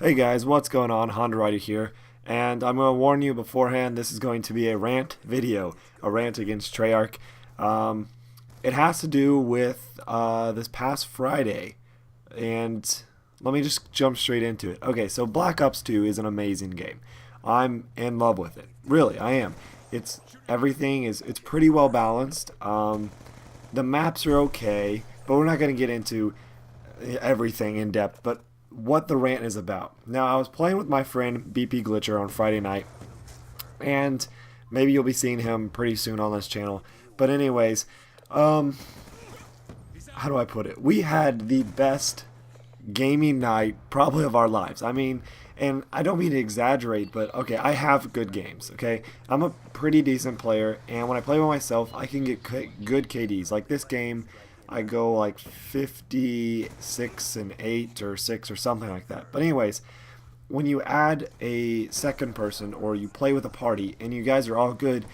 Hey guys, what's going on? Honda Rider here, and I'm going to warn you beforehand, this is going to be a rant video, a rant against Treyarch. Um, it has to do with this past Friday, and let me just jump straight into it. Okay, so Black Ops 2 is an amazing game. I'm in love with it. Really, I am. It's pretty well balanced. The maps are okay, but we're not going to get into everything in depth. But what the rant is about. Now, I was playing with my friend BP Glitcher on Friday night, and maybe you'll be seeing him pretty soon on this channel. But anyways, how do I put it? We had the best gaming night probably of our lives. I mean, and I don't mean to exaggerate, but okay, I have good games, okay? I'm a pretty decent player, and when I play by myself, I can get good KDs. Like this game, I go like 56 and 8 or 6 or something like that. But anyways, when you add a second person or you play with a party and you guys are all good,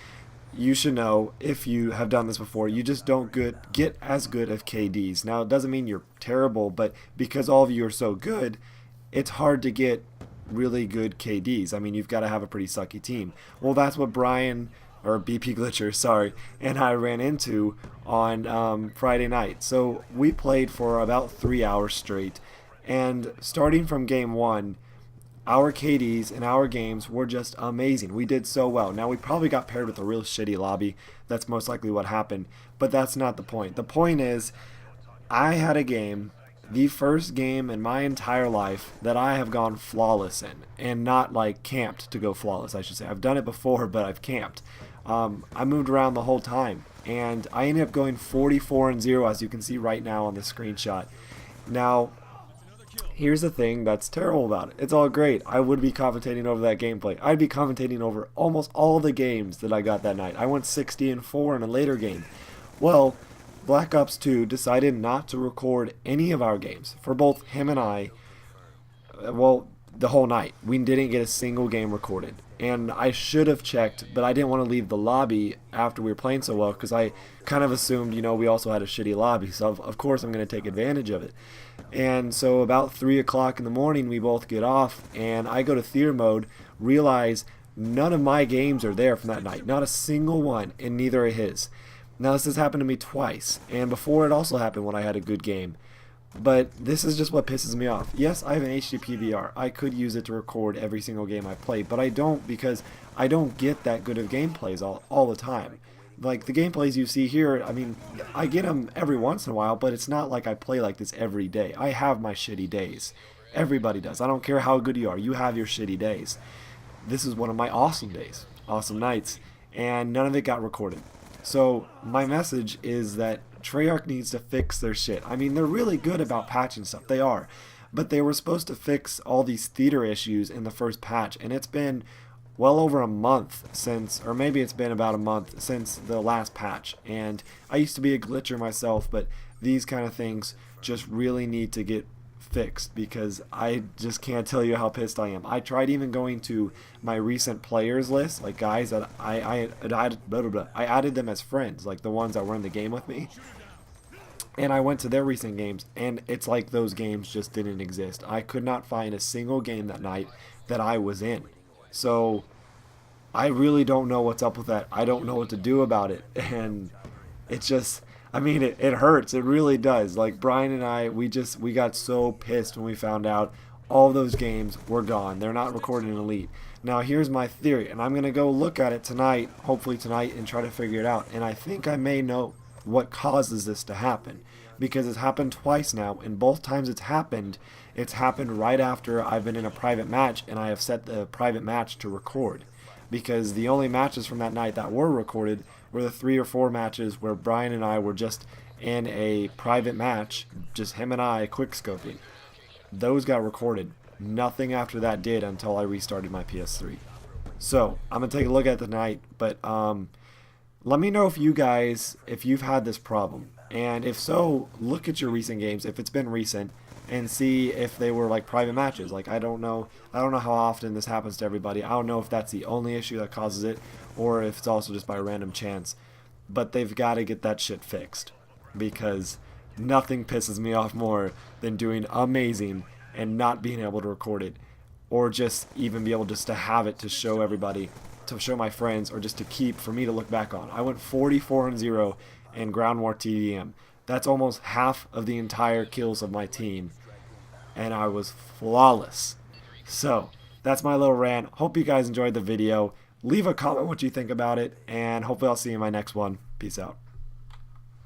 you should know, if you have done this before, you just don't get as good of KDs. Now, it doesn't mean you're terrible, but because all of you are so good, it's hard to get really good KDs. I mean, you've got to have a pretty sucky team. Well, that's what Brian, or BP Glitcher, sorry, and I ran into on Friday night. So we played for about 3 hours straight, and starting from game one, our KDs in our games were just amazing. We did so well. Now, we probably got paired with a real shitty lobby. That's most likely what happened, but that's not the point. The point is, I had a game, the first game in my entire life that I have gone flawless in, and not like camped to go flawless, I should say. I've done it before, but I've camped. I moved around the whole time, and I ended up going 44-0, as you can see right now on the screenshot. Now, here's the thing that's terrible about it. It's all great. I would be commentating over that gameplay. I'd be commentating over almost all the games that I got that night. I went 60-4 in a later game. Well, Black Ops 2 decided not to record any of our games for both him and I. Well, the whole night. We didn't get a single game recorded. And I should have checked, but I didn't want to leave the lobby after we were playing so well, because I kind of assumed, we also had a shitty lobby, so of course I'm going to take advantage of it. And so about 3 o'clock in the morning, we both get off, and I go to theater mode, realize none of my games are there from that night. Not a single one, and neither are his. Now, this has happened to me twice, and before it also happened when I had a good game. But this is just what pisses me off. Yes, I have an HD PVR. I could use it to record every single game I play, but I don't, because I don't get that good of gameplays all the time. Like the gameplays you see here, I mean, I get them every once in a while, but it's not like I play like this every day. I have my shitty days. Everybody does. I don't care how good you are. You have your shitty days. This is one of my awesome days, awesome nights, and none of it got recorded. So my message is that Treyarch needs to fix their shit. I mean, they're really good about patching stuff. They are. But they were supposed to fix all these theater issues in the first patch, and it's been well over a month since, or maybe it's been about a month since the last patch. And I used to be a glitcher myself, but these kind of things just really need to get fixed, because I just can't tell you how pissed I am. I tried even going to my recent players list, like guys that I added them as friends, like the ones that were in the game with me, and I went to their recent games, and it's like those games just didn't exist. I could not find a single game that night that I was in. So I really don't know what's up with that. I don't know what to do about it, and it's just, I mean, it hurts. It really does. Like Brian and I, we got so pissed when we found out all those games were gone. They're not recorded in Elite. Now here's my theory, and I'm gonna go look at it tonight, hopefully tonight, and try to figure it out. And I think I may know what causes this to happen, because it's happened twice now, and both times it's happened right after I've been in a private match and I have set the private match to record. Because the only matches from that night that were recorded were the 3 or 4 matches where Brian and I were just in a private match, just him and I quickscoping. Those got recorded. Nothing after that did until I restarted my PS3. So I'm gonna take a look at it tonight, but let me know if you've had this problem, and if so, look at your recent games if it's been recent, and see if they were like private matches. Like I don't know how often this happens to everybody. I don't know if that's the only issue that causes it, or if it's also just by random chance. But they've got to get that shit fixed, because nothing pisses me off more than doing amazing and not being able to record it. or just even be able just to have it to show everybody, to show my friends, or just to keep for me to look back on. I went 44-0 in Ground War TDM. That's almost half of the entire kills of my team, and I was flawless. So that's my little rant. Hope you guys enjoyed the video. Leave a comment what you think about it, and hopefully I'll see you in my next one. Peace out.